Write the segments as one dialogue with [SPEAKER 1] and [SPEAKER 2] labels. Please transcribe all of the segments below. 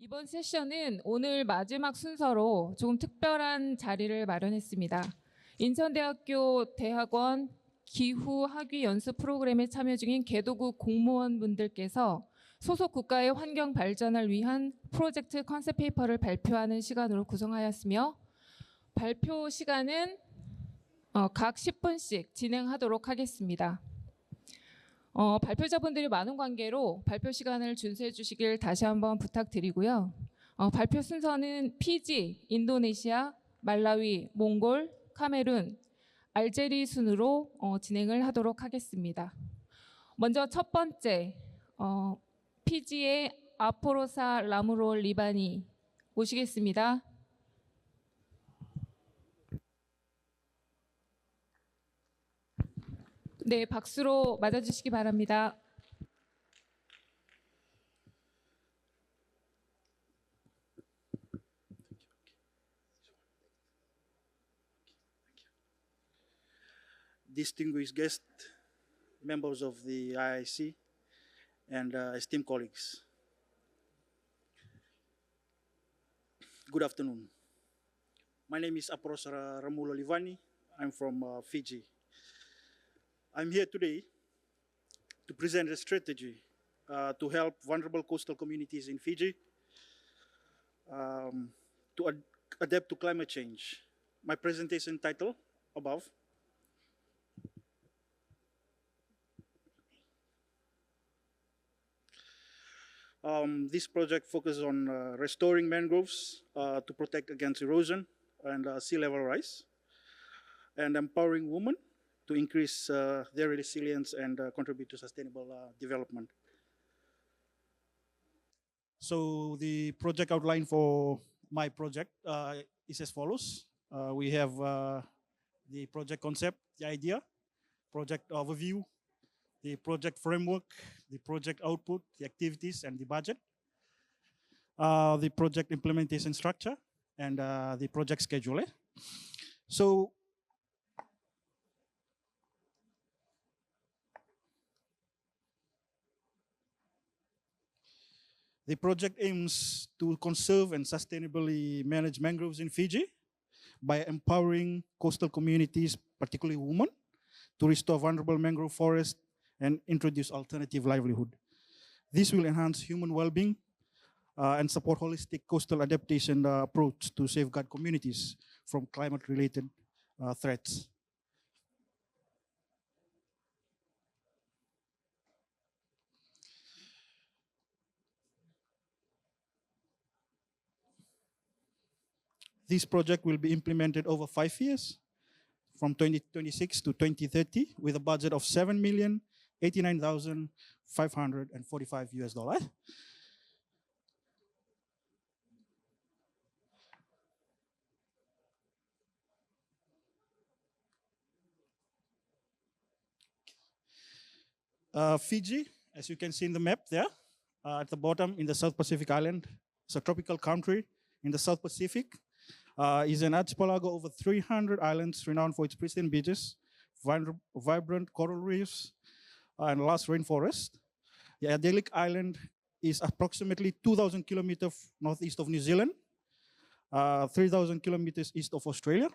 [SPEAKER 1] 이번 세션은 오늘 마지막 순서로 조금 특별한 자리를 마련했습니다. 인천대학교 대학원 기후학위 연수 프로그램에 참여 중인 개도국 공무원분들께서 소속 국가의 환경 발전을 위한 프로젝트 컨셉 페이퍼를 발표하는 시간으로 구성하였으며 발표 시간은 각 10분씩 진행하도록 하겠습니다. 발표자분들이 많은 관계로 발표 시간을 준수해 주시길 다시 한번 부탁드리고요. 발표 순서는 피지, 인도네시아, 말라위, 몽골, 카메룬, 알제리 순으로 진행을 하도록 하겠습니다. 먼저 첫 번째, 피지의 아포로사 라무롤 리바니 모시겠습니다. 네, 박수로 맞아주시기 바랍니다.
[SPEAKER 2] Distinguished guests, members of the IIC, and esteemed colleagues. Good afternoon. My name is Aporosara Ramulo Livani. I'm from Fiji. I'm here today to present a strategy to help vulnerable coastal communities in Fiji to adapt to climate change. My presentation title above. This project focuses on restoring mangroves to protect against erosion and sea level rise, and empowering women to increase their resilience and contribute to sustainable development. So the project outline for my project is as follows. We have the project concept, the idea, project overview, the project framework, the project output, the activities, and the budget, the project implementation structure, and the project schedule. So the project aims to conserve and sustainably manage mangroves in Fiji by empowering coastal communities, particularly women, to restore vulnerable mangrove forests and introduce alternative livelihood. This will enhance human well-being and support holistic coastal adaptation approach to safeguard communities from climate-related threats. This project will be implemented over 5 years, from 2026 to 2030, with a budget of $7,089,545 US. Fiji, as you can see in the map there, at the bottom in the South Pacific Island, it's a tropical country in the South Pacific. Is an archipelago over 300 islands renowned for its pristine beaches, vibrant coral reefs, and lush rainforest. The idyllic island is approximately 2,000 kilometers northeast of New Zealand, 3,000 kilometers east of Australia,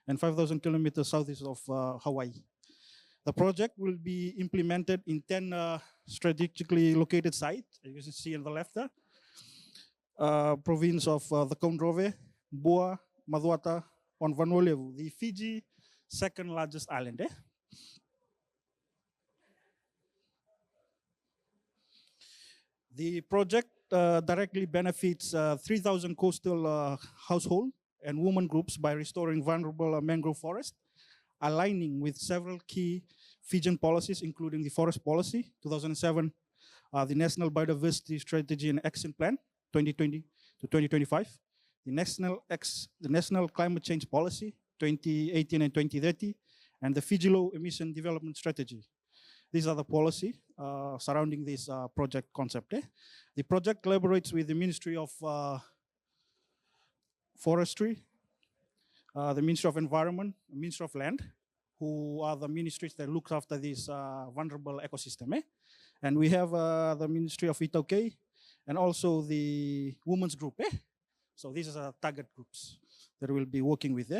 [SPEAKER 2] and 5,000 kilometers southeast of Hawaii. The project will be implemented in 10 strategically located sites, as you can see on the left there. Province of the Kondrove, Boa, Maduata, on Vanuatu, the Fiji second largest island. The project directly benefits 3,000 coastal households and women groups by restoring vulnerable mangrove forests, aligning with several key Fijian policies, including the Forest Policy 2007, the National Biodiversity Strategy and Action Plan 2020 to 2025, the National Climate Change Policy 2018 and 2030, and the Fiji Low Emission Development Strategy. These are the policy surrounding this project concept. The project collaborates with the Ministry of Forestry, the Ministry of Environment, the Ministry of Land, who are the ministries that look after this vulnerable ecosystem. And we have the Ministry of Itauke and also the women's group. So these are target groups that we'll be working with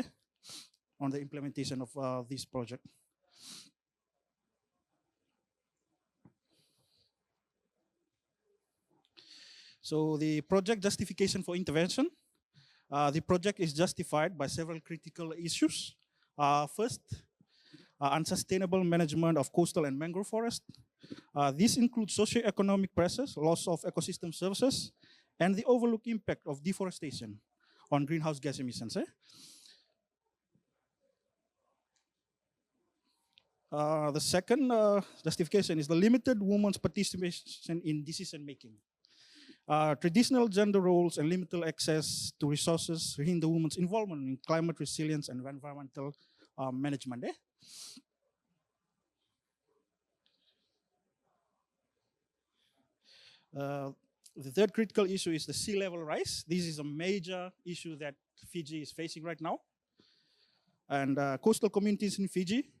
[SPEAKER 2] on the implementation of this project. So the project justification for intervention. The project is justified by several critical issues. First, unsustainable management of coastal and mangrove forest. This includes socio-economic pressures, loss of ecosystem services, and the overlooked impact of deforestation on greenhouse gas emissions. The second justification is the limited women's participation in decision making. Traditional gender roles and limited access to resources hinder women's involvement in climate resilience and environmental management. The third critical issue is the sea level rise. This is a major issue that Fiji is facing right now. And coastal communities in Fiji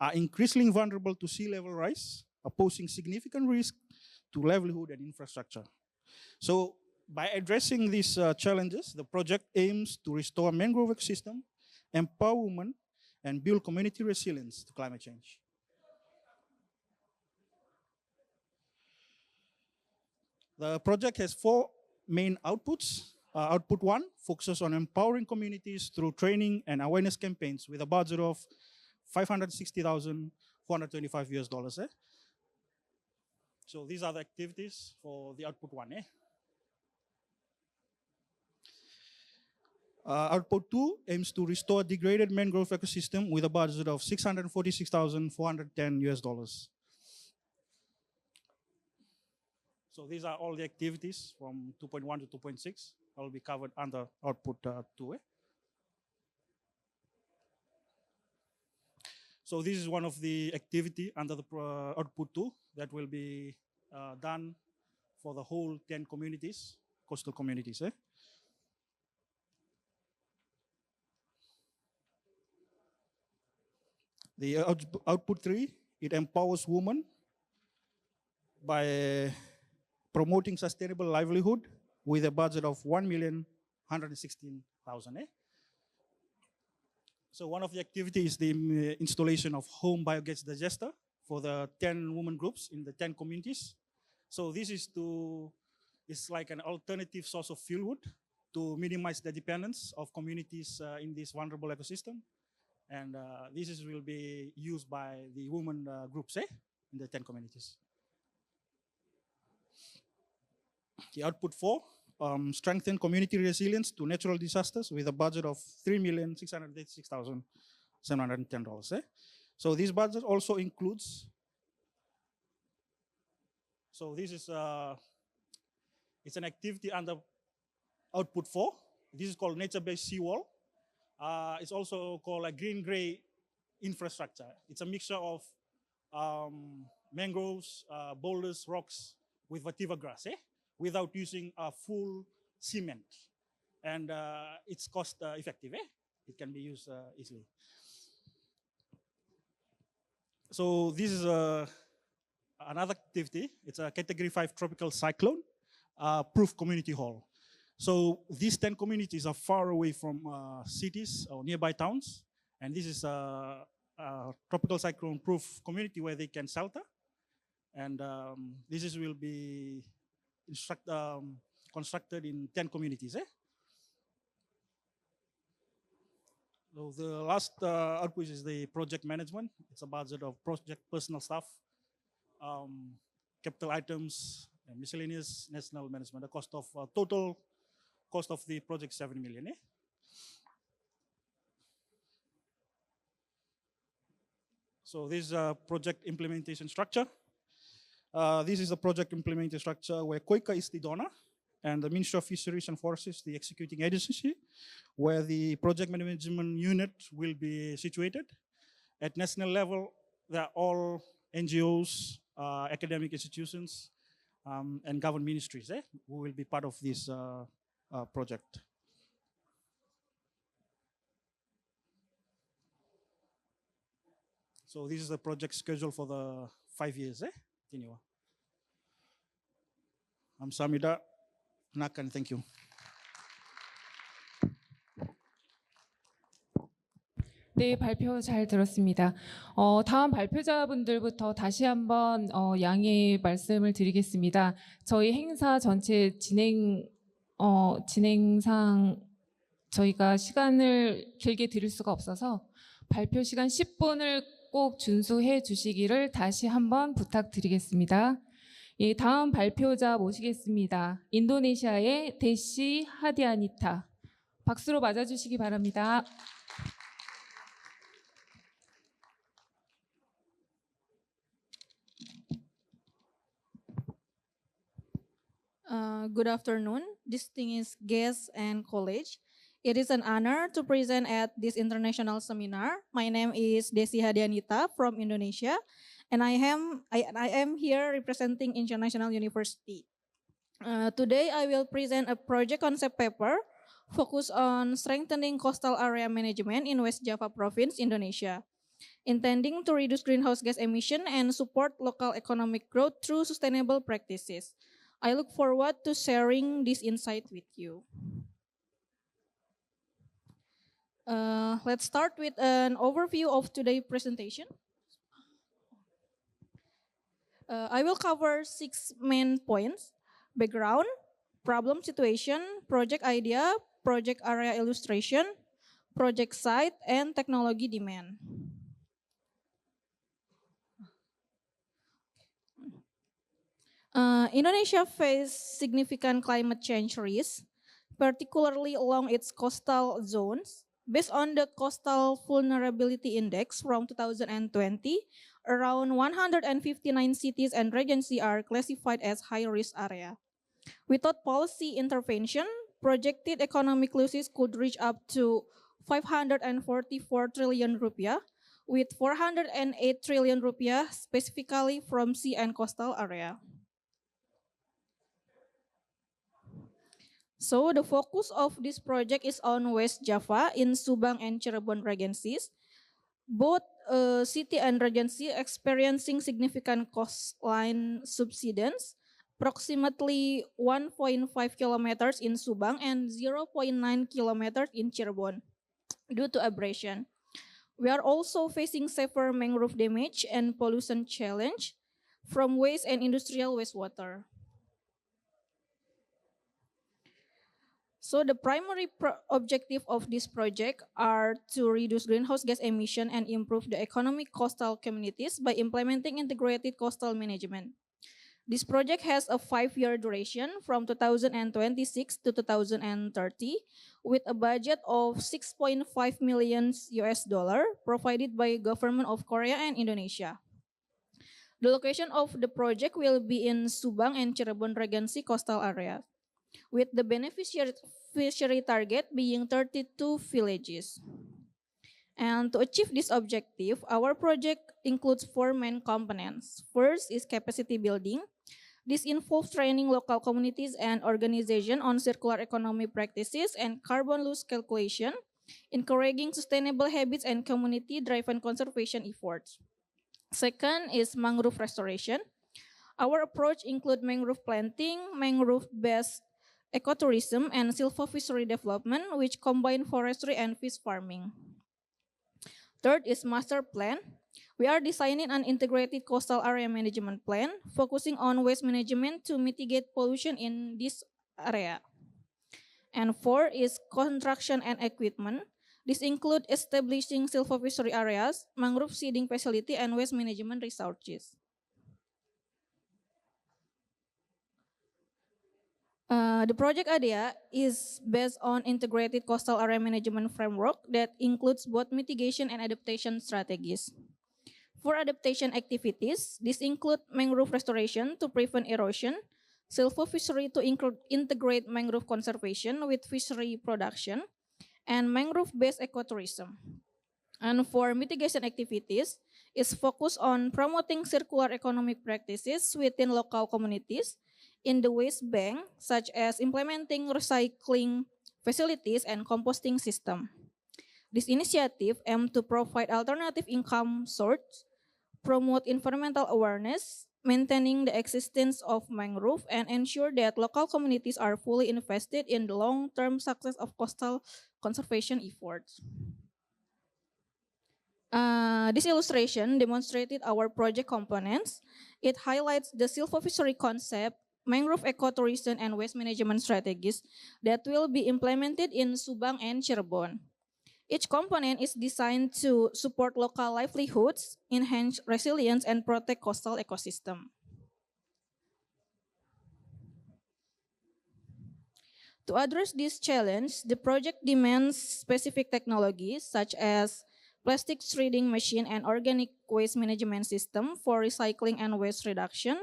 [SPEAKER 2] are increasingly vulnerable to sea level rise, posing significant risk to livelihood and infrastructure. So by addressing these challenges, the project aims to restore mangrove ecosystem, empower women, and build community resilience to climate change. The project has 4 main outputs. Output 1 focuses on empowering communities through training and awareness campaigns with a budget of $560,425. So these are the activities for the output 1. Output 2 aims to restore degraded mangrove ecosystem with a budget of $646,410. So these are all the activities from 2.1 to 2.6. Will be covered under output 2. So this is one of the activity under the output 2 that will be done for the whole 10 communities, coastal communities. The output 3, it empowers women by promoting sustainable livelihood with a budget of 1,116,000. So one of the activities is the installation of home biogas digester for the 10 women groups in the 10 communities. So this is it's like an alternative source of fuel wood to minimize the dependence of communities in this vulnerable ecosystem. And this will be used by the women groups in the 10 communities. The output 4, strengthen community resilience to natural disasters with a budget of $3,686,710. So this budget also includes, so this is it's an activity under output 4. This is called nature-based seawall. It's also called a green-gray infrastructure. It's a mixture of mangroves, boulders, rocks with vetiver grass, without using a full cement. And it's cost effective. It can be used easily. So this is another activity. It's a Category 5 tropical cyclone proof community hall. So these 10 communities are far away from cities or nearby towns. And this is a tropical cyclone proof community where they can shelter. And this will be constructed in 10 communities. So the last output is the project management. It's a budget of project personal staff, capital items, and miscellaneous national management. The cost of total cost of the project 7 million. So this is a project implementation structure. This is a project implementation structure where COICA is the donor and the Ministry of Fisheries and Forests is the executing agency, where the project management unit will be situated. At national level, there are all NGOs, academic institutions, and government ministries who will be part of this project. So this is the project schedule for the 5 years. 감사합니다. Nakan, thank you.
[SPEAKER 1] 네, 발표 잘 들었습니다. 다음 발표자분들부터 다시 한번 양해 말씀을 드리겠습니다. 저희 행사 전체 진행상 저희가 시간을 길게 드릴 수가 없어서 발표 시간 10분을 꼭 준수해 주시기를 다시 한번 부탁드리겠습니다. 예, 다음 발표자 모시겠습니다. 인도네시아의 데시 하디아니타. 박수로 맞아주시기 바랍니다.
[SPEAKER 3] Good afternoon, distinguished guests and colleagues. It is an honor to present at this international seminar. My name is Desi Hadianita from Indonesia, and I am here representing International University. Today, I will present a project concept paper focused on strengthening coastal area management in West Java Province, Indonesia, intending to reduce greenhouse gas emission and support local economic growth through sustainable practices. I look forward to sharing this insight with you. Let's start with an overview of today's presentation. I will cover 6 main points: background, problem situation, project idea, project area illustration, project site, and technology demand. Indonesia faces significant climate change risks, particularly along its coastal zones. Based on the Coastal Vulnerability Index from 2020, around 159 cities and regencies are classified as high-risk area. Without policy intervention, projected economic losses could reach up to 544 trillion rupiah, with 408 trillion rupiah specifically from sea and coastal area. So the focus of this project is on West Java in Subang and Cirebon regencies. Both city and regency experiencing significant coastline subsidence, approximately 1.5 kilometers in Subang and 0.9 kilometers in Cirebon due to abrasion. We are also facing severe mangrove damage and pollution challenge from waste and industrial wastewater. So the primary objective of this project are to reduce greenhouse gas emission and improve the economic coastal communities by implementing integrated coastal management. This project has a 5-year duration from 2026 to 2030 with a budget of 6.5 million US dollar provided by government of Korea and Indonesia. The location of the project will be in Subang and Cirebon Regency coastal area, with the beneficiary target being 32 villages. And to achieve this objective, our project includes 4 main components. First is capacity building. This involves training local communities and organizations on circular economy practices and carbon loss calculation, encouraging sustainable habits and community-driven conservation efforts. Second is mangrove restoration. Our approach includes mangrove planting, mangrove-based ecotourism, and silvofishery development, which combine forestry and fish farming. Third is master plan. We are designing an integrated coastal area management plan, focusing on waste management to mitigate pollution in this area. And four is construction and equipment. This includes establishing silvofishery areas, mangrove seeding facility, and waste management resources. The project idea is based on integrated coastal area management framework that includes both mitigation and adaptation strategies. For adaptation activities, this include mangrove restoration to prevent erosion, silvofishery to integrate mangrove conservation with fishery production, and mangrove-based ecotourism. And for mitigation activities, is focused on promoting circular economic practices within local communities in the waste bank, such as implementing recycling facilities and composting system. This initiative aims to provide alternative income source, promote environmental awareness, maintaining the existence of mangrove, and ensure that local communities are fully invested in the long-term success of coastal conservation efforts. This illustration demonstrated our project components. It highlights the silvofishery concept, mangrove ecotourism, and waste management strategies that will be implemented in Subang and Cirebon. Each component is designed to support local livelihoods, enhance resilience, and protect coastal ecosystem. To address this challenge, the project demands specific technologies such as plastic shredding machine and organic waste management system for recycling and waste reduction,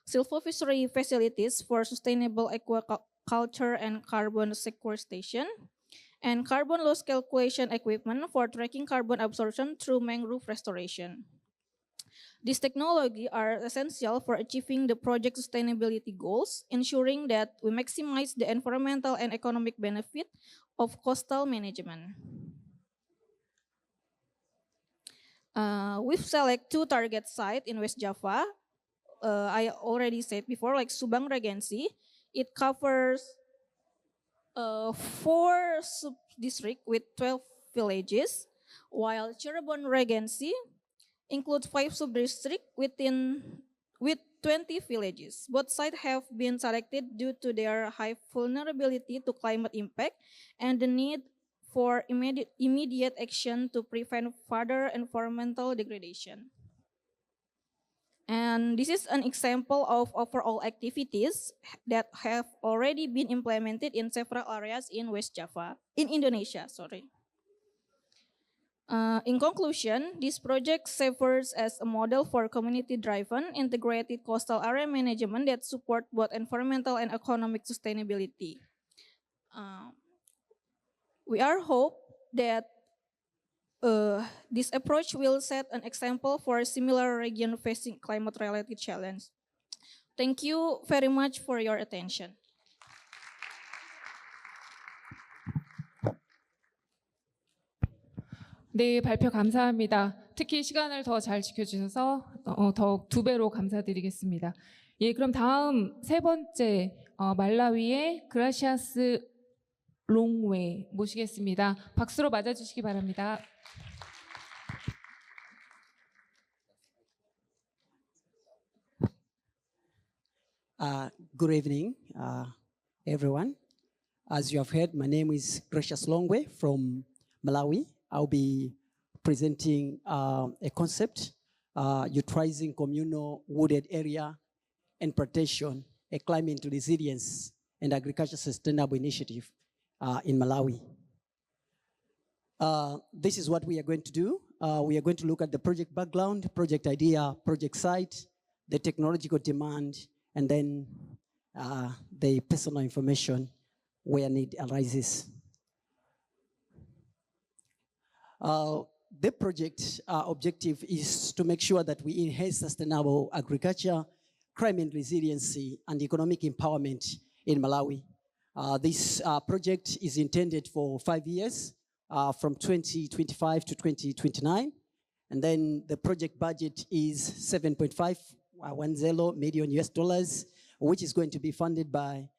[SPEAKER 3] silvofishery facilities for sustainable aquaculture and carbon sequestration, and carbon loss calculation equipment for tracking carbon absorption through mangrove restoration. These technologies are essential for achieving the project sustainability goals, ensuring that we maximize the environmental and economic benefit of coastal management. We've selected 2 target sites in West Java. I already said before, like Subang Regency. It covers 4 sub-districts with 12 villages, while Cirebon Regency includes 5 sub-districts with 20 villages. Both sites have been selected due to their high vulnerability to climate impact and the need for immediate action to prevent further environmental degradation. And this is an example of overall activities that have already been implemented in several areas in West Java, in Indonesia, sorry. In conclusion, this project serves as a model for community-driven integrated coastal area management that support both environmental and economic sustainability. We are hope that this approach will set an example for a similar region facing climate-related challenge. Thank you very much for your attention.
[SPEAKER 1] 네, 발표 감사합니다. 특히 시간을 더 잘 지켜주셔서 더욱 2배로 감사드리겠습니다. 예, 그럼 다음 3번째 말라위의 그라시아스 롱웨 모시겠습니다. 박수로 맞아주시기 바랍니다.
[SPEAKER 4] Good evening, everyone. As you have heard, my name is Gracious Longwe from Malawi. I'll be presenting a concept, utilizing communal wooded area and protection, a climate resilience and agriculture sustainable initiative in Malawi. This is what we are going to do. We are going to look at the project background, project idea, project site, the technological demand, and then the personal information where need arises. The project objective is to make sure that we enhance sustainable agriculture, climate resiliency, and economic empowerment in Malawi. This project is intended for 5 years, from 2025 to 2029. And then the project budget is 7.510 million US dollars, which is going to be funded by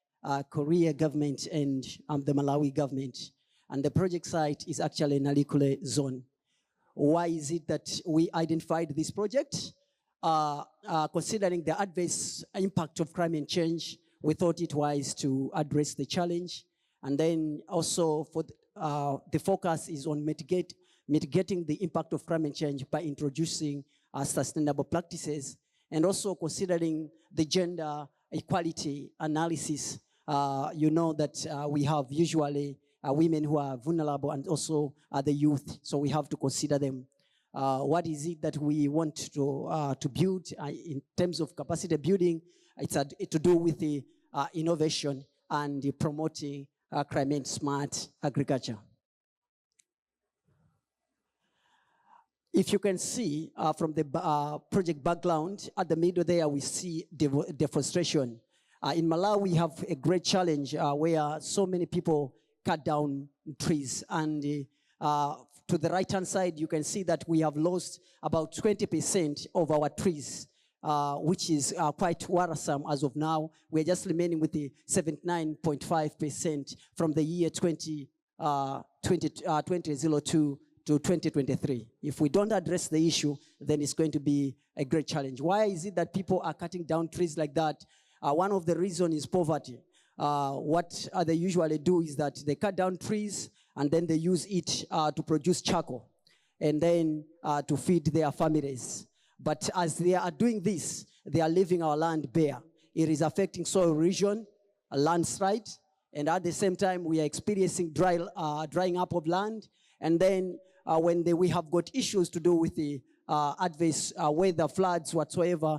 [SPEAKER 4] Korea government and the Malawi government. And the project site is actually in Alikule zone. Why is it that we identified this project? Considering the adverse impact of climate change, we thought it wise to address the challenge. And then also for the focus is on mitigating the impact of climate change by introducing sustainable practices, and also considering the gender equality analysis. You know that we have usually women who are vulnerable and also the youth, so we have to consider them. What is it that we want to build in terms of capacity building? It's to do with the innovation and the promoting climate smart agriculture. If you can see from the project background, at the middle there we see deforestation. In Malawi, we have a great challenge where so many people cut down trees. And to the right-hand side, you can see that we have lost about 20% of our trees which is quite worrisome as of now. We're just remaining with the 79.5% from the year 2002 to 2023. If we don't address the issue, then it's going to be a great challenge. Why is it that people are cutting down trees like that? One of the reasons is poverty. What they usually do is that they cut down trees and then they use it to produce charcoal and then to feed their families. But as they are doing this, they are leaving our land bare. It is affecting soil erosion, landslide, and at the same time, we are experiencing drying up of land. And then we have got issues to do with the adverse weather, floods, whatsoever,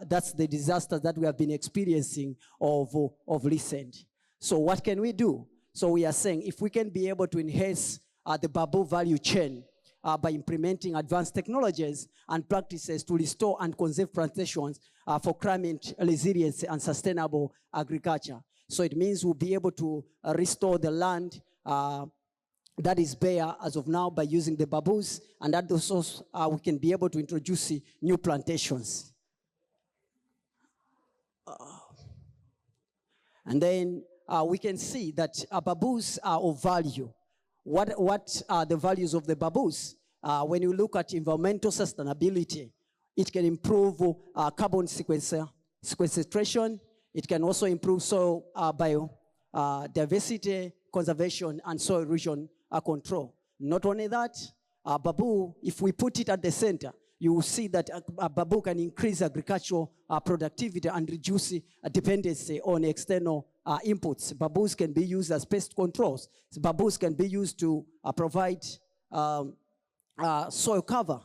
[SPEAKER 4] that's the disasters that we have been experiencing of recent. So what can we do? So we are saying if we can be able to enhance the bamboo value chain by implementing advanced technologies and practices to restore and conserve plantations for climate resilience and sustainable agriculture. So it means we'll be able to restore the land that is bare as of now by using the bamboos, and that also we can be able to introduce new plantations. And then we can see that bamboos are of value. What are the values of the bamboos? When you look at environmental sustainability, it can improve carbon sequestration. It can also improve soil biodiversity, conservation, and soil erosion control. Not only that, bamboo, if we put it at the center, you will see that bamboo can increase agricultural productivity and reduce dependency on external inputs. Bamboos can be used as pest controls. Bamboos can be used to provide soil cover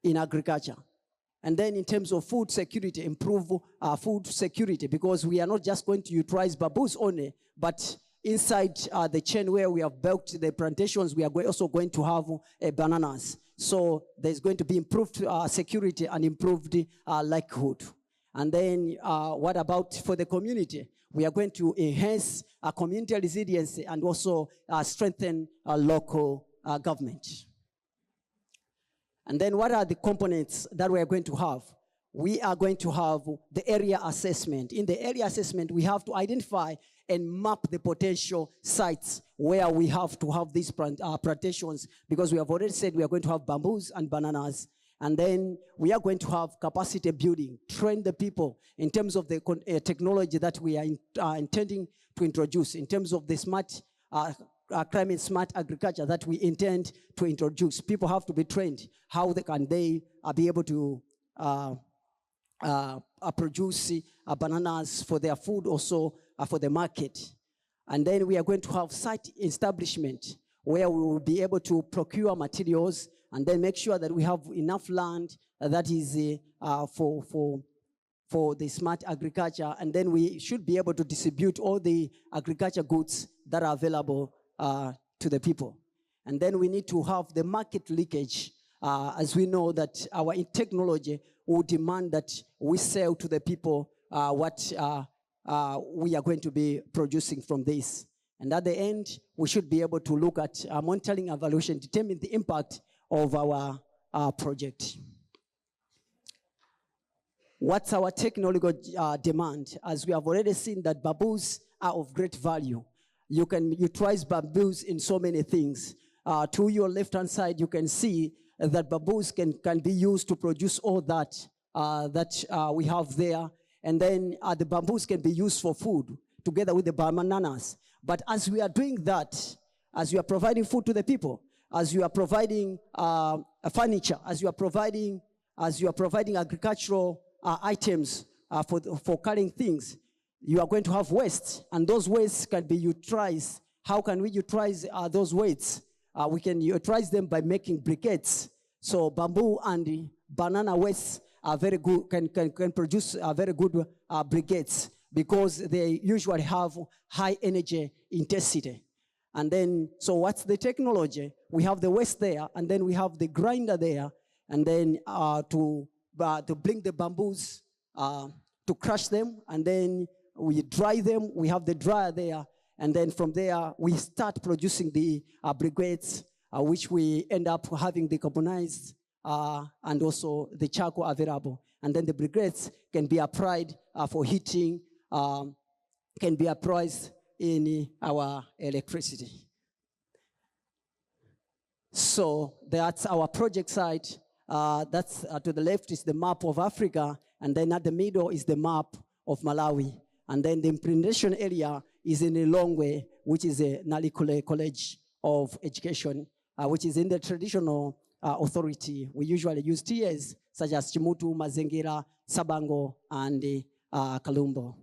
[SPEAKER 4] in agriculture. And then in terms of food security, improve food security, because we are not just going to utilize bamboos only, but inside the chain where we have built the plantations, we are also going to have bananas. So there's going to be improved security and improved likelihood. And then what about for the community? We are going to enhance community resiliency and also strengthen local government. And then what are the components that we are going to have? We are going to have the area assessment. In the area assessment, we have to identify and map the potential sites where we have to have these plantations, because we have already said we are going to have bamboos and bananas. And then we are going to have capacity building, train the people in terms of the technology that we are intending to introduce, in terms of the smart climate smart agriculture that we intend to introduce. People have to be trained. How can they be able to produce bananas for their food, also for the market. And then we are going to have site establishment where we will be able to procure materials and then make sure that we have enough land that is for the smart agriculture. And then we should be able to distribute all the agriculture goods that are available to the people. And then we need to have the market leakage, as we know that our technology will demand that we sell to the people what we are going to be producing from this. And at the end, we should be able to look at monitoring evaluation, determine the impact of our project. What's our technological demand? As we have already seen that bamboos are of great value. You can utilize bamboos in so many things. To your left-hand side, you can see that bamboos can be used to produce all that we have there. And then the bamboos can be used for food together with the bananas. But as we are doing that, as we are providing food to the people, as you are providing furniture, as you are providing agricultural items for carrying things, you are going to have waste, and those wastes can be utilized. How can we utilize those wastes? We can utilize them by making briquettes. So bamboo and banana wastes are very good, can produce very good briquettes, because they usually have high energy intensity. And then, so what's the technology? We have the waste there, and then we have the grinder there, and then to bring the bamboos, to crush them, and then we dry them. We have the dryer there, and then from there we start producing the briquettes, which we end up having decarbonized and also the charcoal available. And then the briquettes can be applied for heating, can be applied in our electricity. So that's our project site. That's to the left is the map of Africa, and then at the middle is the map of Malawi. And then the implementation area is in Lilongwe, which is a Nalikule College of Education, which is in the traditional authority. We usually use TAs such as Chimutu, Mazengera, Sabango, and Kalumbo.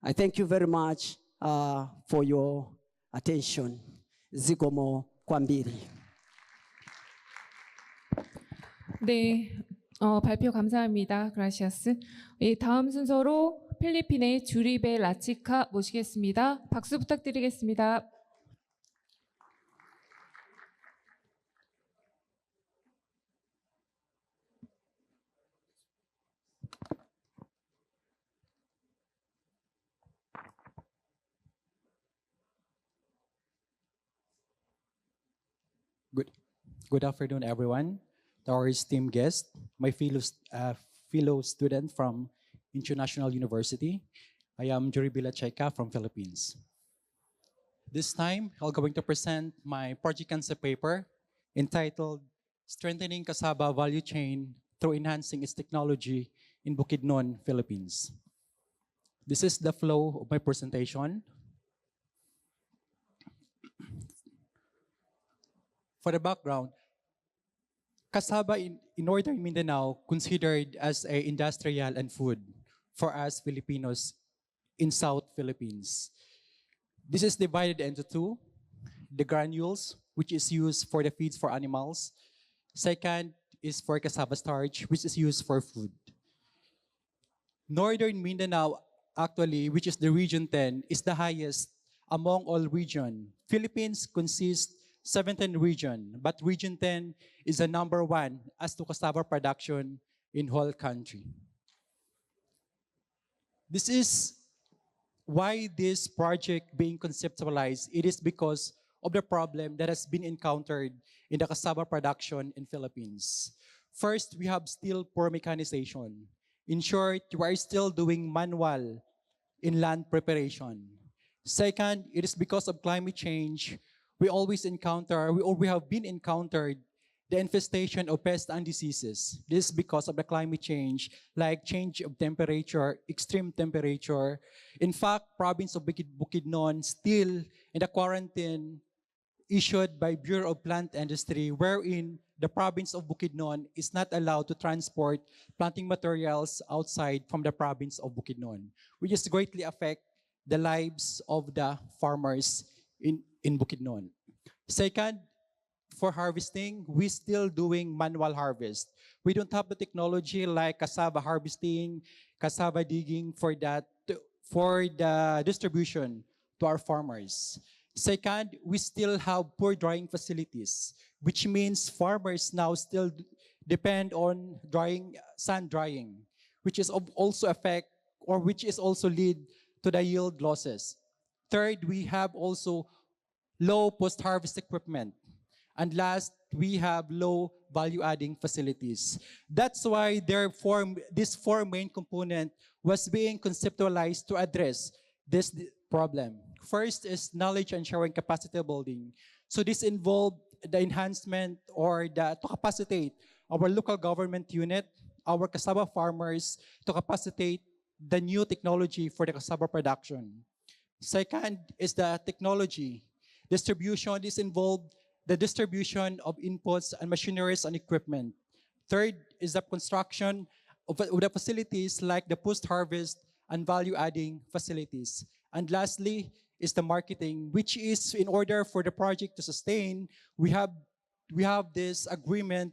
[SPEAKER 4] I thank you very much for your attention. Zikomo Kwambiri.
[SPEAKER 1] 네, 발표 감사합니다. 그라시아스. 예, 다음 순서로 필리핀의 주리베 라치카 모시겠습니다. 박수 부탁드리겠습니다.
[SPEAKER 5] Good afternoon, everyone. To our esteemed guest, my fellow student from International University. I am Juribila Cheka from Philippines. This time, I'm going to present my project concept paper entitled Strengthening Cassava Value Chain Through Enhancing its Technology in Bukidnon, Philippines. This is the flow of my presentation. For the background, cassava in northern Mindanao considered as a industrial and food for us Filipinos in South Philippines. This is divided into two: the granules, which is used for the feeds for animals. Second is for cassava starch, which is used for food. Northern Mindanao, actually, which is the region 10, is the highest among all regions. Philippines consists 17 region, but region 10 is the number 1 as to cassava production in whole country. This is why this project being conceptualized. It is because of the problem that has been encountered in the cassava production in Philippines. First, we have still poor mechanization. In short, we are still doing manual inland preparation. Second, it is because of climate change. We always encounter, we have been encountered the infestation of pests and diseases. This is because of the climate change, like change of temperature, extreme temperature. In fact, province of Bukidnon still in the quarantine issued by Bureau of Plant Industry, wherein the province of Bukidnon is not allowed to transport planting materials outside from the province of Bukidnon, which is greatly affect the lives of the farmers in Bukidnon. Second, for harvesting, we still doing manual harvest. We don't have the technology like cassava harvesting, cassava digging for that, for the distribution to our farmers. Second, we still have poor drying facilities, which means farmers now still depend on drying, sun drying, which is also affect, or which is also lead to the yield losses. Third, we have also low post-harvest equipment. And last, we have low value-adding facilities. That's why this four main component was being conceptualized to address this problem. First is knowledge and sharing capacity building. So this involved the enhancement or to capacitate our local government unit, our cassava farmers, to capacitate the new technology for the cassava production. Second is the technology. Distribution is involved the distribution of inputs and machineries and equipment. Third is the construction of the facilities like the post-harvest and value-adding facilities. And lastly is the marketing, which is in order for the project to sustain, we have this agreement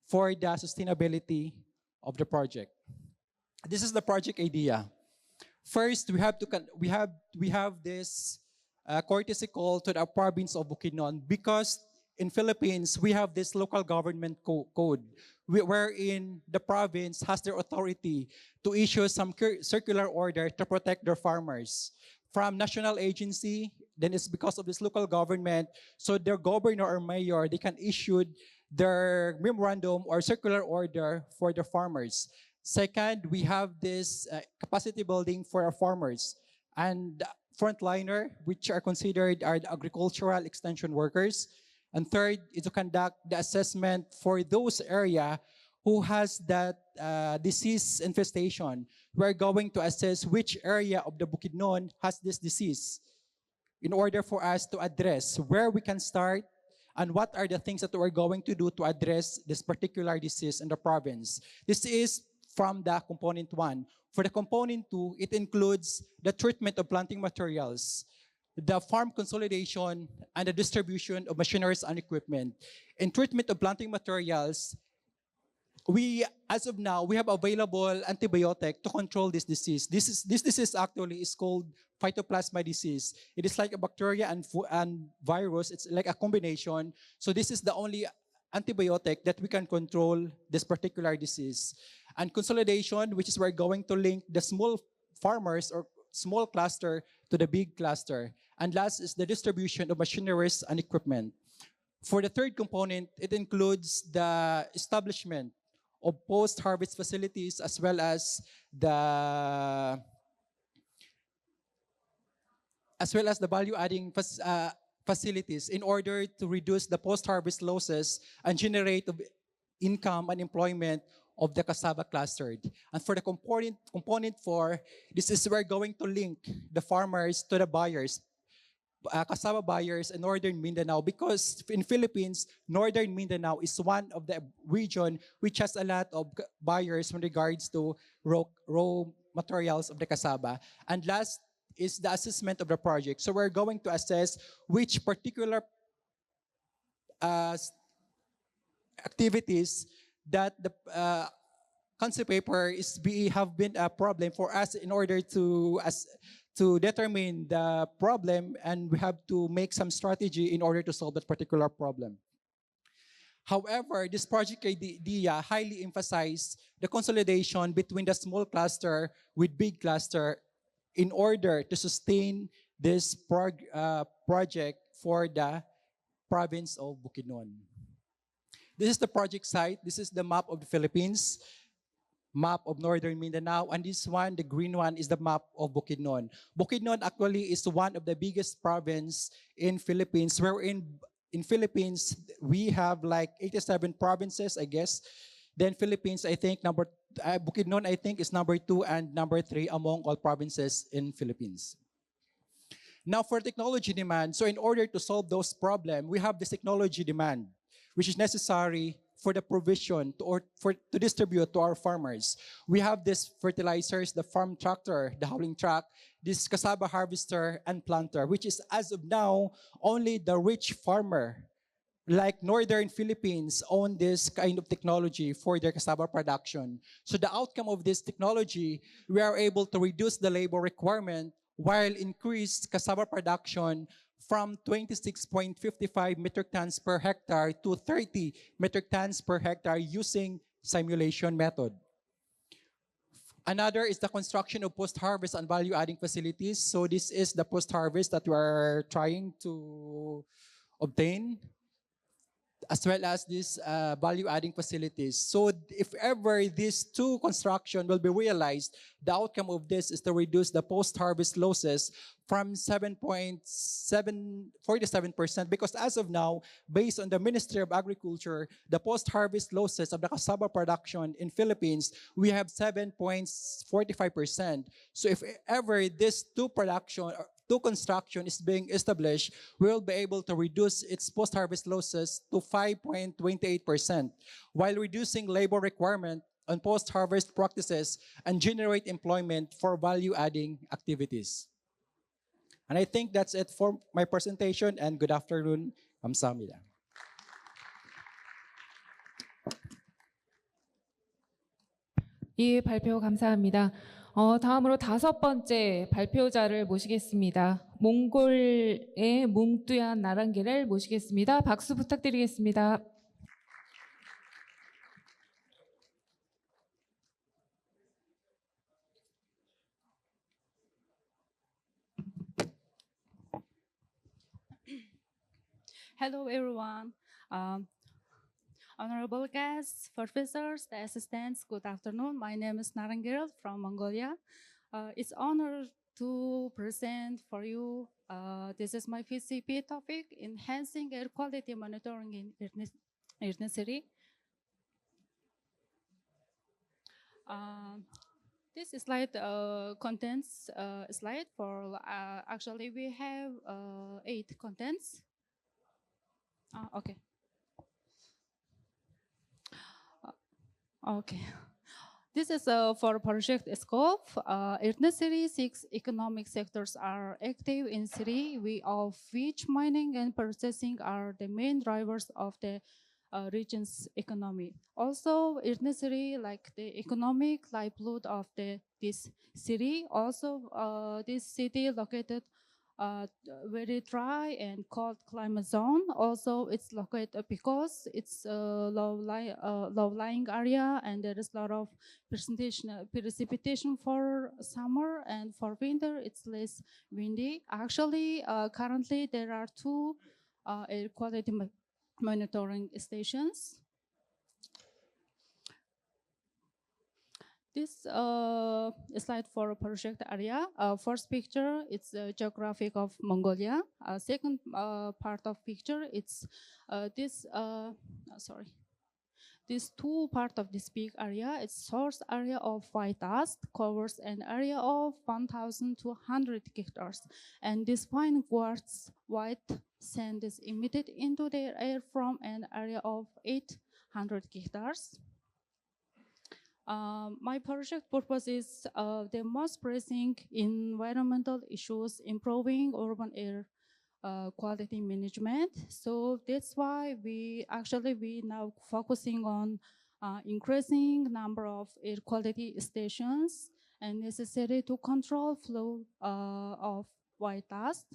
[SPEAKER 5] for the sustainability of the project. This is the project idea. First, we have this courtesy call to the province of Bukidnon, because in Philippines, we have this local government code wherein the province has their authority to issue some circular order to protect their farmers from national agency. Then it's because of this local government, so their governor or mayor, they can issue their memorandum or circular order for the farmers. Second, we have this capacity building for our farmers. And frontliner, which are considered are the agricultural extension workers. And third is to conduct the assessment for those area who has that disease infestation. We're going to assess which area of the Bukidnon has this disease in order for us to address where we can start and what are the things that we're going to do to address this particular disease in the province. This is from the component 1. For the component 2, it includes the treatment of planting materials, the farm consolidation, and the distribution of machineries and equipment. In treatment of planting materials, as of now, we have available antibiotic to control this disease. This disease actually is called phytoplasma disease. It is like a bacteria and virus. It's like a combination. So this is the only antibiotic that we can control this particular disease. And consolidation, which is we're going to link the small farmers or small cluster to the big cluster. And last is the distribution of machineries and equipment. For the third component, it includes the establishment of post-harvest facilities as well as the value-adding facilities in order to reduce the post-harvest losses and generate income and employment of the cassava cluster. And for the component 4, this is we're going to link the farmers to the buyers, cassava buyers in Northern Mindanao, because in Philippines, Northern Mindanao is one of the region which has a lot of buyers with regards to raw materials of the cassava. And last is the assessment of the project. So we're going to assess which particular activities that the concept paper have been a problem for us in order to determine the problem, and we have to make some strategy in order to solve that particular problem. However, this project idea highly emphasized the consolidation between the small cluster with big cluster in order to sustain this project for the province of Bukidnon. This is the project site. This is the map of the Philippines, map of Northern Mindanao, and this one, the green one, is the map of Bukidnon. Bukidnon actually is one of the biggest province in Philippines, where in Philippines, we have like 87 provinces, I guess. Then Philippines, I think, Bukidnon, I think, is number 2 and number 3 among all provinces in Philippines. Now for technology demand, so in order to solve those problems, we have this technology demand, which is necessary for the provision to distribute to our farmers. We have this fertilizers, the farm tractor, the hauling truck, this cassava harvester and planter, which is as of now, only the rich farmer, like Northern Philippines, own this kind of technology for their cassava production. So the outcome of this technology, we are able to reduce the labor requirement while increase cassava production from 26.55 metric tons per hectare to 30 metric tons per hectare using simulation method. Another is the construction of post-harvest and value-adding facilities. So this is the post-harvest that we are trying to obtain, as well as these value-adding facilities. So if ever these two construction will be realized, the outcome of this is to reduce the post-harvest losses from 7.47%, because as of now, based on the Ministry of Agriculture, the post-harvest losses of the cassava production in Philippines, we have 7.45%. So if ever this two construction is being established, we will be able to reduce its post-harvest losses to 5.28%, while reducing labor requirement on post-harvest practices and generate employment for value-adding activities. And I think that's it for my presentation, and good afternoon. 감사합니다.
[SPEAKER 1] 이 발표 감사합니다. 다음으로 5번째 발표자를 모시겠습니다. 몽골의 뭉뚜얀 나랑기를 모시겠습니다. 박수 부탁드리겠습니다.
[SPEAKER 6] Hello, everyone. Honorable guests, professors, the assistants, good afternoon. My name is Narangirl from Mongolia. It's honor to present for you. This is my PCP topic, enhancing air quality monitoring in Irne City. This slide contains slide for actually we have 8 contents. Okay. Okay. This is for project scope. In city, 6 economic sectors are active in city, of which mining and processing are the main drivers of the region's economy. Also, in the city, like the economic livelihood of this city. Also, this city located very dry and cold climate zone. Also, it's located because it's a low-lying area, and there is a lot of precipitation for summer, and for winter it's less windy. Actually, currently there are 2 air quality monitoring stations. This slide for project area. First picture, it's a geographic of Mongolia. Second part of picture, it's this These 2 part of this big area, its source area of white dust covers an area of 1,200 hectares. And this fine quartz white sand is emitted into the air from an area of 800 hectares. My project purpose is the most pressing environmental issues, improving urban air quality management. So that's why we now focusing on increasing number of air quality stations and necessary to control flow of white dust.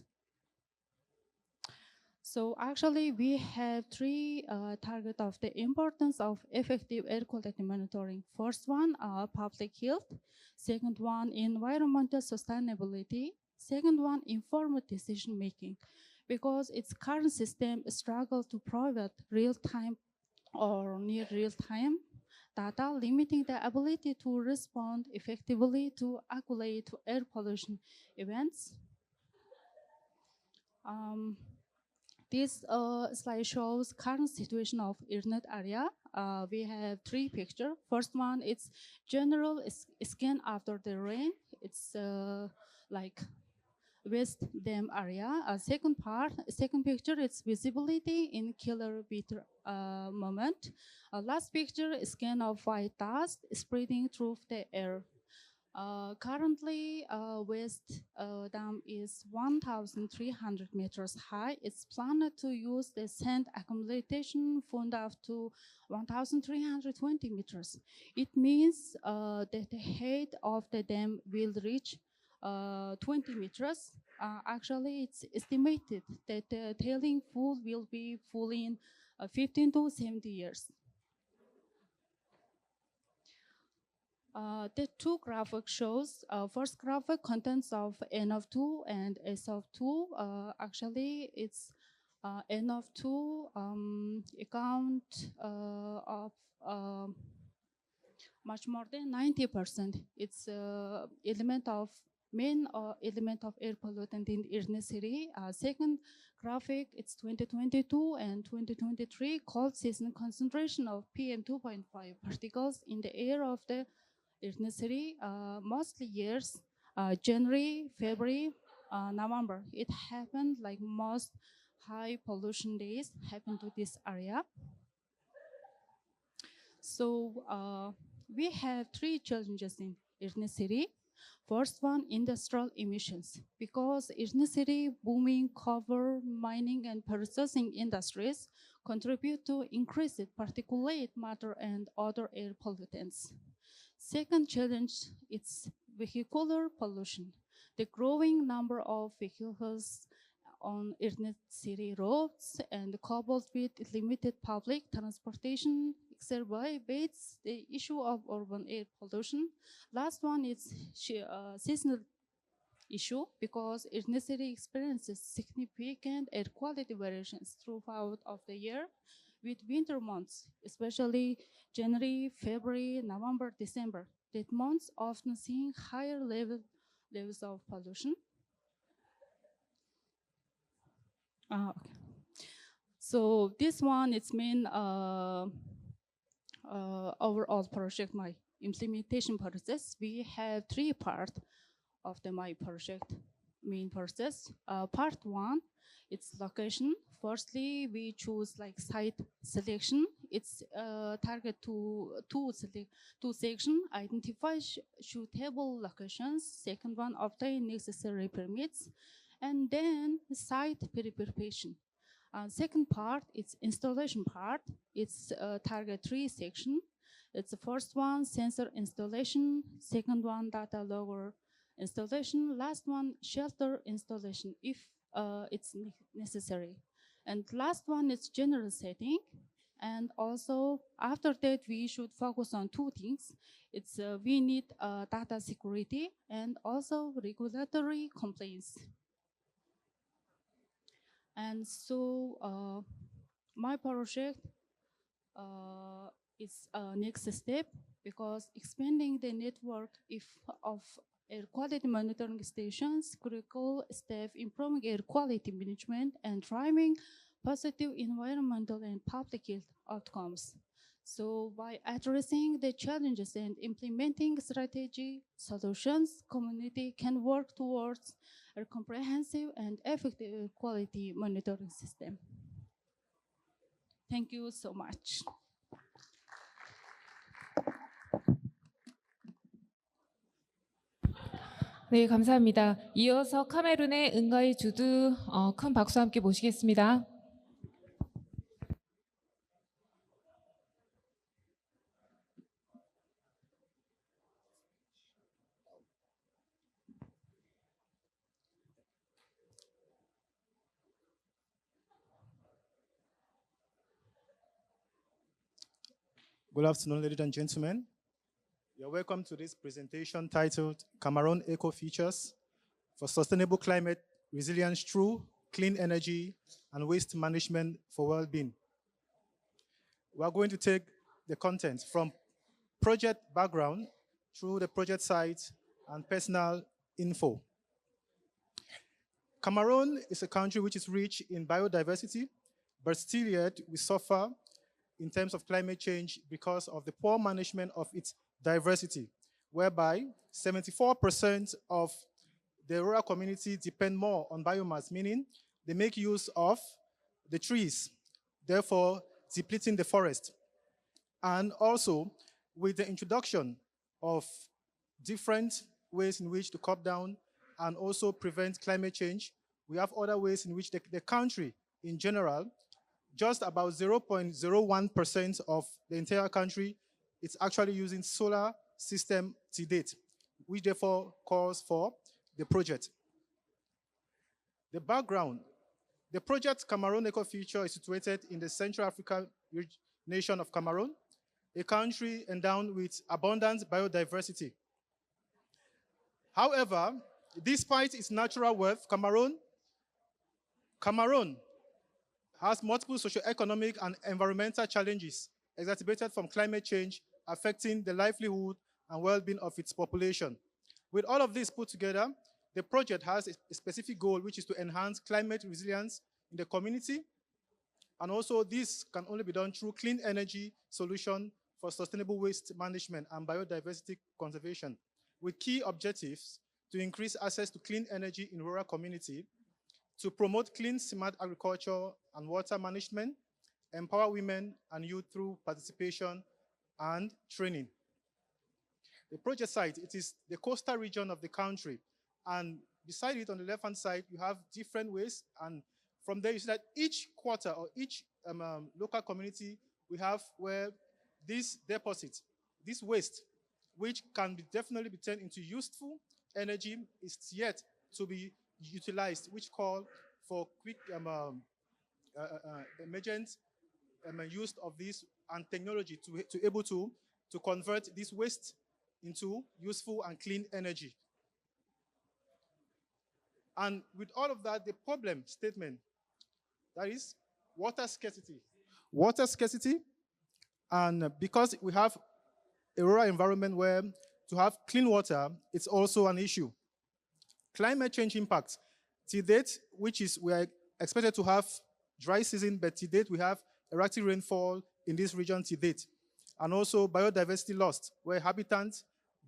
[SPEAKER 6] So actually, we have 3 targets of the importance of effective air quality monitoring. First one, public health. Second one, environmental sustainability. Second one, informed decision making. Because its current system struggles to provide real-time or near real-time data, limiting the ability to respond effectively to accurate air pollution events. This slide shows current situation of Irnet area. We have 3 pictures. First one, it's general scan after the rain. It's like West Dam area. Second picture, it's visibility in kilometer moment. Last picture, scan of white dust spreading through the air. Currently, West Dam is 1,300 meters high. It's planned to use the sand accumulation fund up to 1,320 meters. It means that the height of the dam will reach 20 meters. Actually, it's estimated that the tailing pool will be full in 15 to 70 years. The 2 graphic shows, first graphic contents of N of 2 and S of 2. Actually, it's N of 2 account of much more than 90%. It's main element of air pollutant in Irne city. Second graphic, it's 2022 and 2023 cold season concentration of PM 2.5 particles in the air of the Irne city, mostly years, January, February, November. It happened like most high pollution days happened to this area. So we have 3 challenges in Irne city. First one, industrial emissions. Because Irne city booming cover mining and processing industries contribute to increased particulate matter and other air pollutants. Second challenge, it's vehicular pollution. The growing number of vehicles on Irne city roads and coupled with limited public transportation exacerbates the issue of urban air pollution. Last one is seasonal issue because Irne city experiences significant air quality variations throughout of the year. with winter months, especially January, February, November, December. That months often seeing higher levels of pollution. Okay. So this one, it's mean overall project, my implementation process. We have three parts of my project main process. Part one, it's location. Firstly, we choose like site selection. It's target two section, identify suitable locations. Second one, obtain necessary permits, and then site preparation. Second part, it's installation part. It's target three section. It's the first one, sensor installation. Second one, data logger installation. Last one, shelter installation if it's necessary. And last one is general setting. And also after that, we should focus on two things. It's we need data security and also regulatory compliance. And so my project is next step because expanding the network of air quality monitoring stations, critical step improving air quality management and driving positive environmental and public health outcomes. So by addressing the challenges and implementing strategy solutions, community can work towards a comprehensive and effective air quality monitoring system. Thank you so much.
[SPEAKER 1] 네, 감사합니다. 이어서 카메룬의 은가이 주두 큰 박수 함께 모시겠습니다.
[SPEAKER 2] Good afternoon, ladies and gentlemen. You're welcome to this presentation titled Cameroon Eco Features for Sustainable Climate Resilience Through Clean Energy and Waste Management for Well-Being. We're going to take the content from project background through the project site and personal info. Cameroon is a country which is rich in biodiversity, but still yet we suffer in terms of climate change because of the poor management of its diversity, whereby 74% of the rural community depend more on biomass, meaning they make use of the trees, therefore depleting the forest. And also, with the introduction of different ways in which to cut down and also prevent climate change, we have other ways in which the country in general, just about 0.01% of the entire country is actually using solar system to date, which therefore calls for the project. The background, the project Cameroon Eco Future is situated in the Central African nation of Cameroon, a country endowed with abundant biodiversity. However, despite its natural wealth, Cameroon has multiple socioeconomic and environmental challenges exacerbated from climate change affecting the livelihood and well-being of its population. With all of this put together, the project has a specific goal, which is to enhance climate resilience in the community. And also this can only be done through clean energy solution for sustainable waste management and biodiversity conservation, with key objectives to increase access to clean energy in rural community, to promote clean, smart agriculture and water management, empower women and youth through participation and training. The project site, it is the coastal region of the country. And beside it on the left-hand side, you have different ways. And from there, you see that each quarter or each local community, we have where this deposit, this waste, which can definitely be turned into useful energy, is yet to be utilized, which call for quick emergent use of this and technology to able to convert this waste into useful and clean energy. And with all of that, the problem statement, that is water scarcity.
[SPEAKER 7] water scarcity, and because we have a rural environment where to have clean water, it's also an issue. Climate change impact. To date, we are expected to have dry season, but to date we have erratic rainfall in this region to date. And also biodiversity loss, where habitat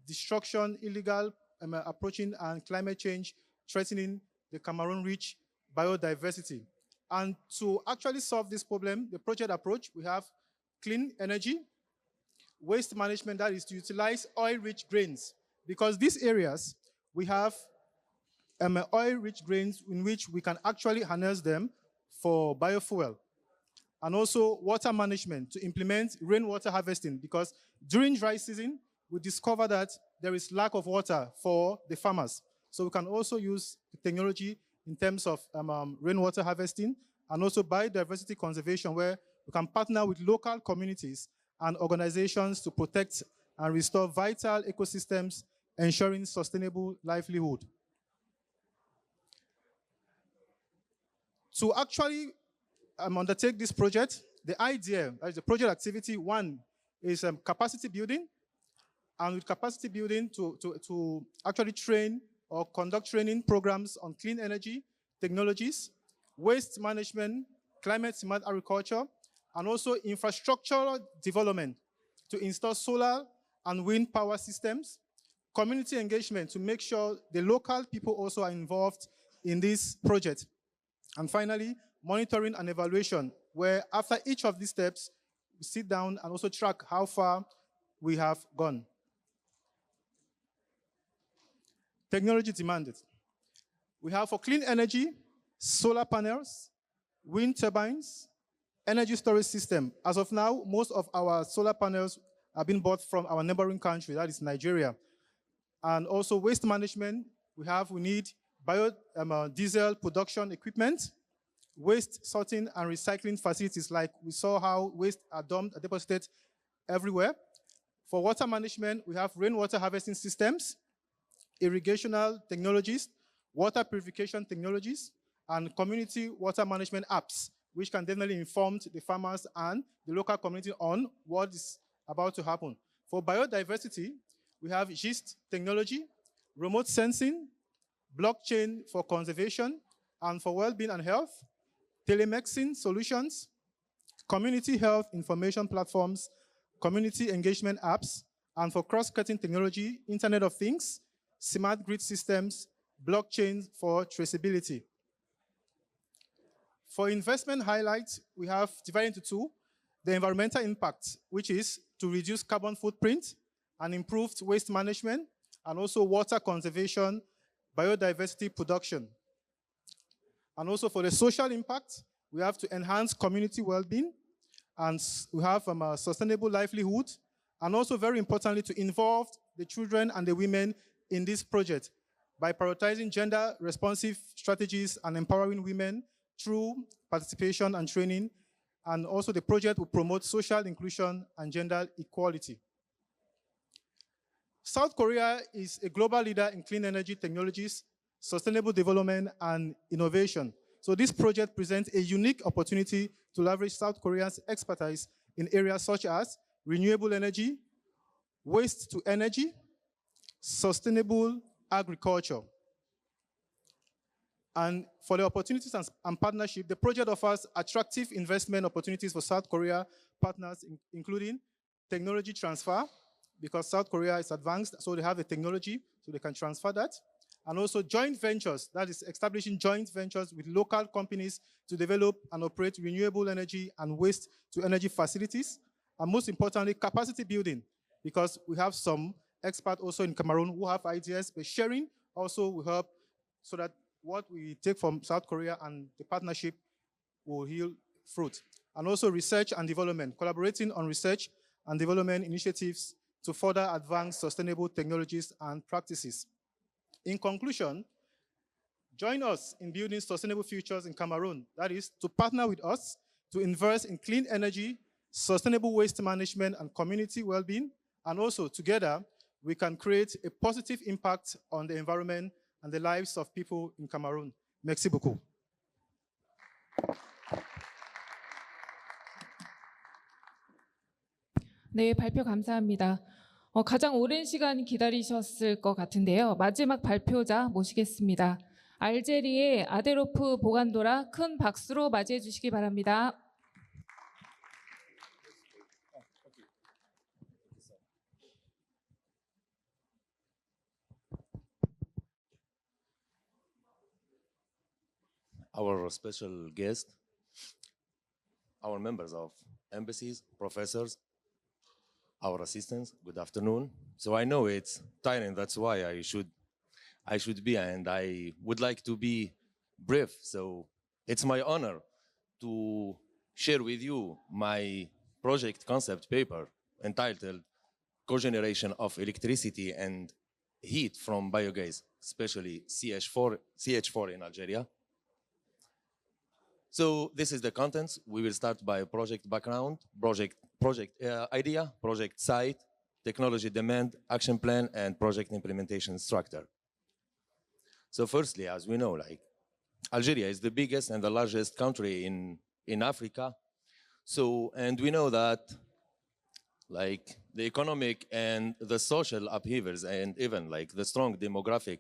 [SPEAKER 7] destruction, illegal approaching, and climate change threatening the Cameroon-rich biodiversity. And to actually solve this problem, the project approach, we have clean energy, waste management, that is to utilize oil-rich grains, because these areas, we have oil-rich grains in which we can actually harness them for biofuel. And also water management to implement rainwater harvesting, because during dry season, we discover that there is lack of water for the farmers. So we can also use technology in terms of rainwater harvesting and also biodiversity conservation, where we can partner with local communities and organizations to protect and restore vital ecosystems, ensuring sustainable livelihood. To actually undertake this project, the idea, the project activity one is capacity building, and with capacity building to actually train or conduct training programs on clean energy technologies, waste management, climate smart agriculture, and also infrastructural development to install solar and wind power systems, community engagement to make sure the local people also are involved in this project. And finally, monitoring and evaluation, where after each of these steps, we sit down and also track how far we have gone. Technology demanded. We have for clean energy, solar panels, wind turbines, energy storage system. As of now, most of our solar panels are being bought from our neighboring country, that is Nigeria. And also waste management, we need biodiesel production equipment, waste sorting and recycling facilities, like we saw how waste are dumped, are deposited everywhere. For water management, we have rainwater harvesting systems, irrigational technologies, water purification technologies, and community water management apps, which can definitely inform the farmers and the local community on what is about to happen. For biodiversity, we have GIST technology, remote sensing, blockchain for conservation, and for well-being and health, telemedicine solutions, community health information platforms, community engagement apps, and for cross-cutting technology, Internet of Things, smart grid systems, blockchain for traceability. For investment highlights, we have divided into two: the environmental impact, which is to reduce carbon footprint and improved waste management, and also water conservation, biodiversity production. And also for the social impact, we have to enhance community well-being, and we have a sustainable livelihood, and also very importantly, to involve the children and the women in this project by prioritizing gender-responsive strategies and empowering women through participation and training. And also the project will promote social inclusion and gender equality. South Korea is a global leader in clean energy technologies, sustainable development, and innovation. So this project presents a unique opportunity to leverage South Korea's expertise in areas such as renewable energy, waste to energy, sustainable agriculture. And for the opportunities and partnership, the project offers attractive investment opportunities for South Korea partners, including technology transfer, because South Korea is advanced, so they have the technology, so they can transfer that. And also joint ventures, that is establishing joint ventures with local companies to develop and operate renewable energy and waste to energy facilities. And most importantly, capacity building, because we have some experts also in Cameroon who have ideas, but sharing also will help so that what we take from South Korea and the partnership will yield fruit. And also research and development, collaborating on research and development initiatives to further advance sustainable technologies and practices. In conclusion, join us in building sustainable futures in Cameroon. That is, to partner with us to invest in clean energy, sustainable waste management, and community well-being. And also, together, we can create a positive impact on the environment and the lives of people in Cameroon. Merci beaucoup.
[SPEAKER 1] 네, 발표 감사합니다. 가장 오랜 시간 기다리셨을 것 같은데요. 마지막 발표자 모시겠습니다. 알제리의 아데로프 보간도라 큰 박수로 맞이해 주시기 바랍니다.
[SPEAKER 8] Our special guest, our members of embassies, professors, our assistants, good afternoon. So I know it's tiring, that's why I should be, and I would like to be brief. So it's my honor to share with you my project concept paper entitled Cogeneration of Electricity and Heat from Biogas, especially CH4 in Algeria. So this is the contents. We will start by project background, project idea, project site, technology demand, action plan, and project implementation structure. So firstly, as we know, like Algeria is the biggest and the largest country in Africa. So, and we know that like the economic and the social upheavals and even like the strong demographic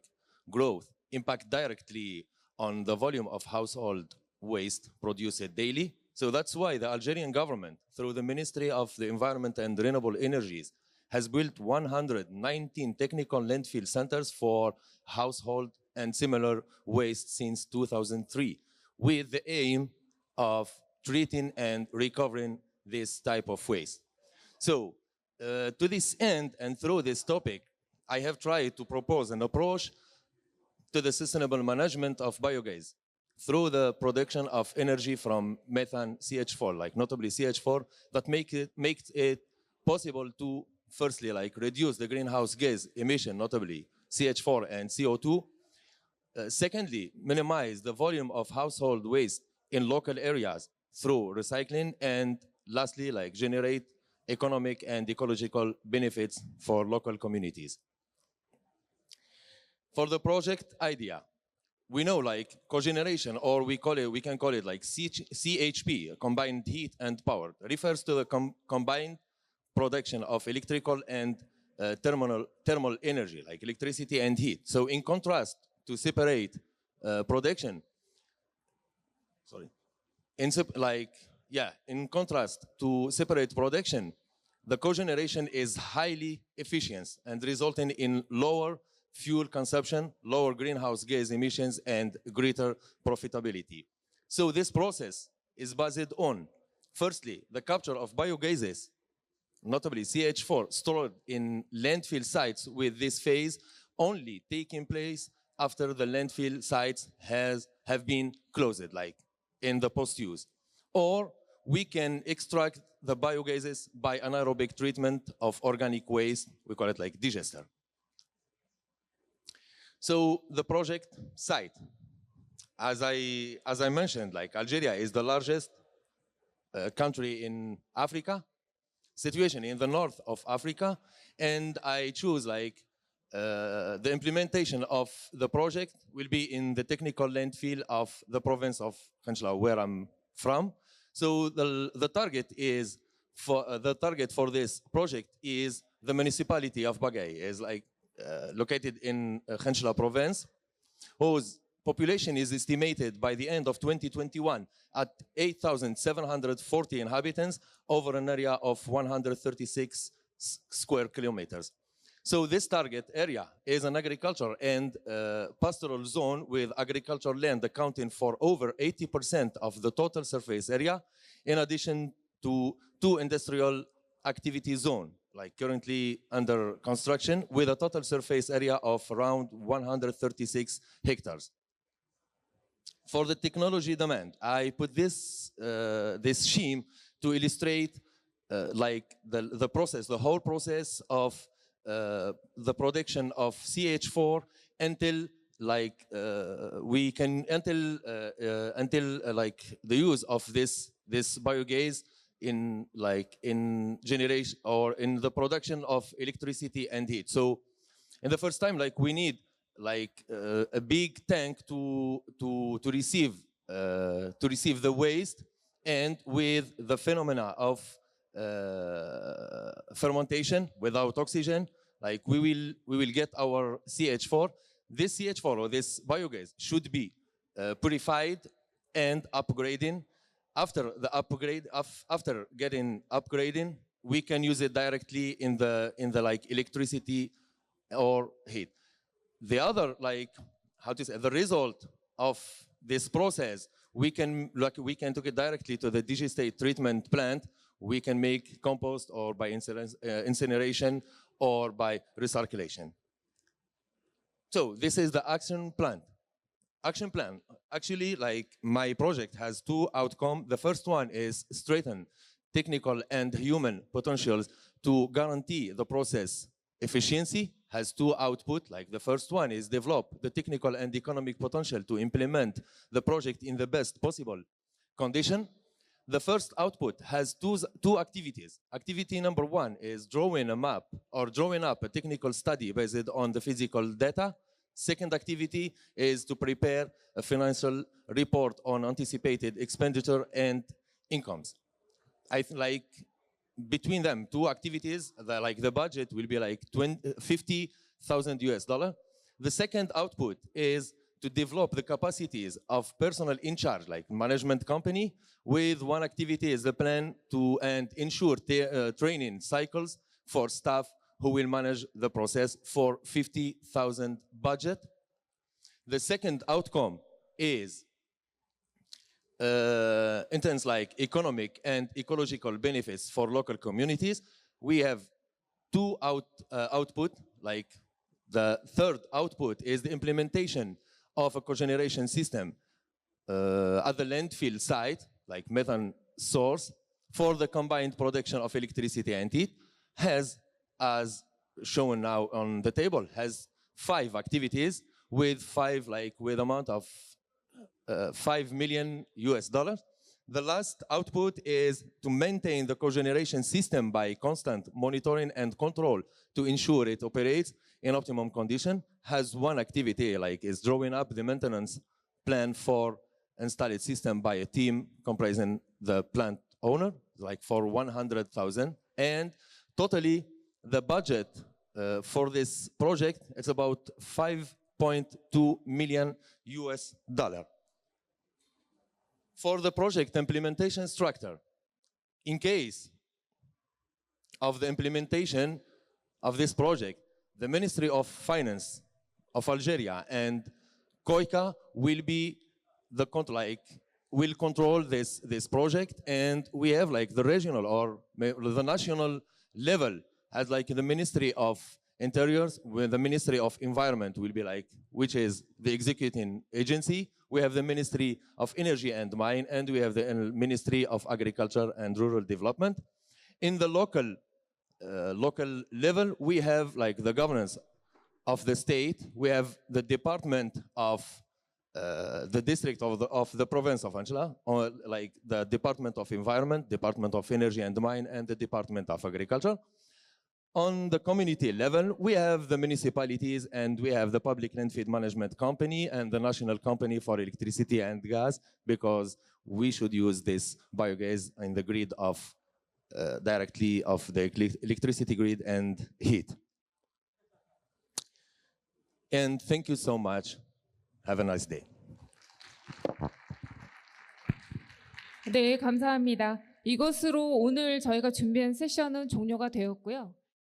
[SPEAKER 8] growth impact directly on the volume of household waste produced daily. So that's why the Algerian government, through the Ministry of the Environment and Renewable Energies, has built 119 technical landfill centers for household and similar waste since 2003, with the aim of treating and recovering this type of waste. So to this end and through this topic, I have tried to propose an approach to the sustainable management of biogas through the production of energy from methane CH4, like notably CH4, that makes it possible to firstly like reduce the greenhouse gas emission, notably CH4 and CO2. Secondly, minimize the volume of household waste in local areas through recycling, and lastly, like generate economic and ecological benefits for local communities. For the project idea, we know like cogeneration, or we can call it like CHP, combined heat and power, refers to the combined production of electrical and thermal energy, like electricity and heat. So in contrast to separate production, in contrast to separate production, the cogeneration is highly efficient and resulting in lower fuel consumption, lower greenhouse gas emissions, and greater profitability. So this process is based on, firstly, the capture of biogases, notably CH4, stored in landfill sites, with this phase only taking place after the landfill sites have been closed, like in the post-use. Or we can extract the biogases by anaerobic treatment of organic waste, we call it like digester. So the project site, as I mentioned, like Algeria is the largest country in Africa, situation in the north of Africa, and I choose like the implementation of the project will be in the technical landfill of the province of Khenchla, where I'm from. So the target is for this project is the municipality of Bagay, is like located in Khenchla province, whose population is estimated by the end of 2021 at 8,740 inhabitants over an area of 136 square kilometers. So this target area is an agriculture and pastoral zone with agricultural land accounting for over 80% of the total surface area, in addition to 2 industrial activity zones, like currently under construction, with a total surface area of around 136 hectares. For the technology demand, I put this scheme to illustrate like the whole process of the production of CH4 until like like the use of this biogas in generation or in the production of electricity and heat. So in the first time, like we need like a big tank to receive the waste, and with the phenomena of fermentation without oxygen. Like we will get our CH4. This CH4 or this biogas should be purified and upgrading. After the upgrade, after getting upgrading, we can use it directly in the like electricity or heat. The other, like, how to say, the result of this process, we can take it directly to the digestate treatment plant. We can make compost or by incineration or by recirculation. So this is the action plan. Action plan. Actually, like, my project has two outcomes. The first one is strengthen technical and human potentials to guarantee the process efficiency. Has two outputs. Like, the first one is develop the technical and economic potential to implement the project in the best possible condition. The first output has two activities. Activity number one is drawing a map or drawing up a technical study based on the physical data. Second activity is to prepare a financial report on anticipated expenditure and incomes. I think, like, between them two activities, the budget will be like $50,000 US. The second output is to develop the capacities of personnel in charge, like management company, with one activity is the plan to and ensure training cycles for staff who will manage the process for 50,000 budget. The second outcome is intense, like, economic and ecological benefits for local communities. We have two output. Like, the third output is the implementation of a cogeneration system at the landfill site, like methane source, for the combined production of electricity and heat. Has, as shown now on the table, has 5 activities with amount of $5 million US. The last output is to maintain the cogeneration system by constant monitoring and control to ensure it operates in optimum condition. Has one activity, like, is drawing up the maintenance plan for installed system by a team comprising the plant owner, like, for 100,000. And totally the budget for this project is about $5.2 million US. For the project implementation structure, in case of the implementation of this project, the Ministry of Finance of Algeria and COICA will be will control this project, and we have, like, the regional or the national level as, like, the Ministry of Interiors, where the Ministry of Environment will be, like, which is the executing agency. We have the Ministry of Energy and Mine, and we have the Ministry of Agriculture and Rural Development. In the local level, we have, like, the governance of the state. We have the Department of the district of the province of Anjala, or, like, the Department of Environment, Department of Energy and Mine, and the Department of Agriculture. On the community level, we have the municipalities, and we have the Public Landfill Management Company and the National Company for Electricity and Gas, because we should use this biogas in the grid of directly of the electricity grid and heat. And thank you so much. Have a nice day.
[SPEAKER 1] 네, 감사합니다. 이것으로 오늘 저희가 준비한 세션은 종료가 되었고요.